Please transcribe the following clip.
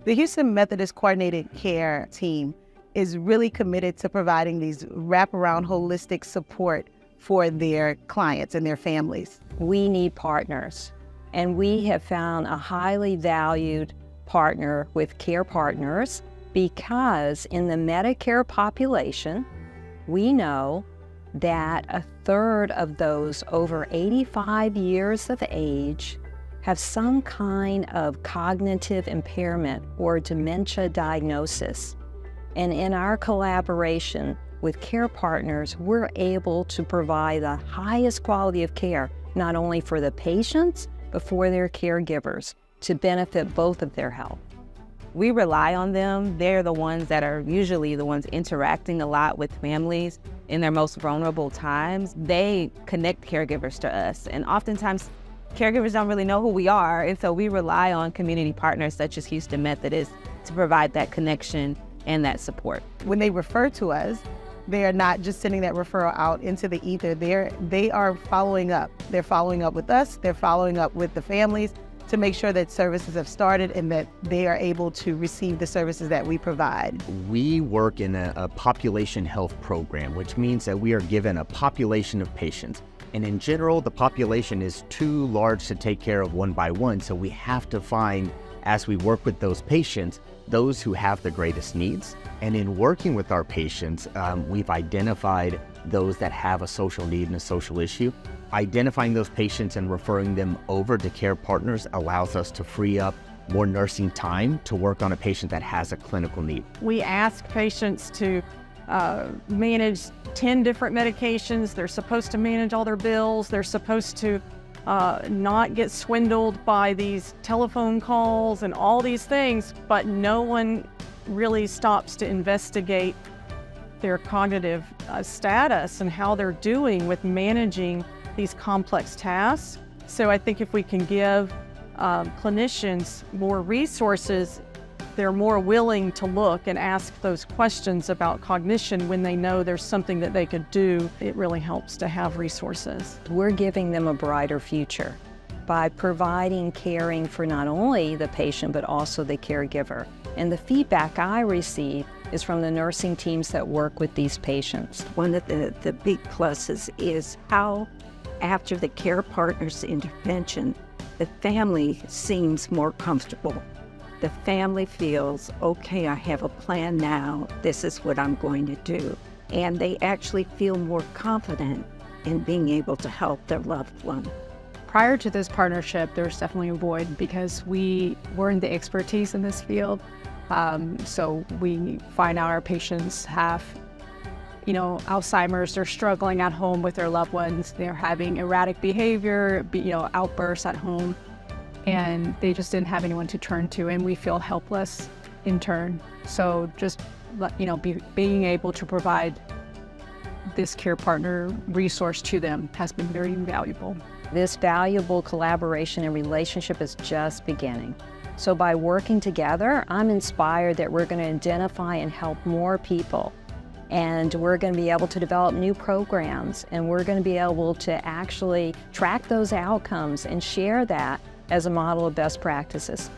The Houston Methodist Coordinated Care team is really committed to providing these wraparound holistic support for their clients and their families. We need partners, and we have found a highly valued partner with Care Partners because in the Medicare population, we know that a third of those over 85 years of age have some kind of cognitive impairment or dementia diagnosis. And in our collaboration with Care Partners, we're able to provide the highest quality of care, not only for the patients, but for their caregivers to benefit both of their health. We rely on them. They're the ones that are usually the ones interacting a lot with families in their most vulnerable times. They connect caregivers to us, and oftentimes caregivers don't really know who we are, and so we rely on community partners such as Houston Methodist to provide that connection and that support. When they refer to us, they are not just sending that referral out into the ether. They are following up. They're following up with us. They're following up with the families to make sure that services have started and that they are able to receive the services that we provide. We work in a population health program, which means that we are given a population of patients. And in general, the population is too large to take care of one by one. So we have to find, as we work with those patients, those who have the greatest needs. And in working with our patients, we've identified those that have a social need and a social issue. Identifying those patients and referring them over to Care Partners allows us to free up more nursing time to work on a patient that has a clinical need. We ask patients to manage 10 different medications. They're supposed to manage all their bills. They're supposed to not get swindled by these telephone calls and all these things, but no one really stops to investigate their cognitive status and how they're doing with managing these complex tasks. So I think if we can give clinicians more resources, they're more willing to look and ask those questions about cognition when they know there's something that they could do. It really helps to have resources. We're giving them a brighter future by providing caring for not only the patient, but also the caregiver. And the feedback I receive is from the nursing teams that work with these patients. One of the big pluses is how, after the Care Partners intervention, the family seems more comfortable. The family feels, okay, I have a plan now, this is what I'm going to do. And they actually feel more confident in being able to help their loved one. Prior to this partnership, there was definitely a void because we weren't the expertise in this field. So we find out our patients have, Alzheimer's, they're struggling at home with their loved ones, they're having erratic behavior, outbursts at home, and they just didn't have anyone to turn to, and we feel helpless in turn. So just, being able to provide this Care Partner resource to them has been very valuable. This valuable collaboration and relationship is just beginning. So by working together, I'm inspired that we're going to identify and help more people. And we're going to be able to develop new programs, and we're going to be able to actually track those outcomes and share that as a model of best practices.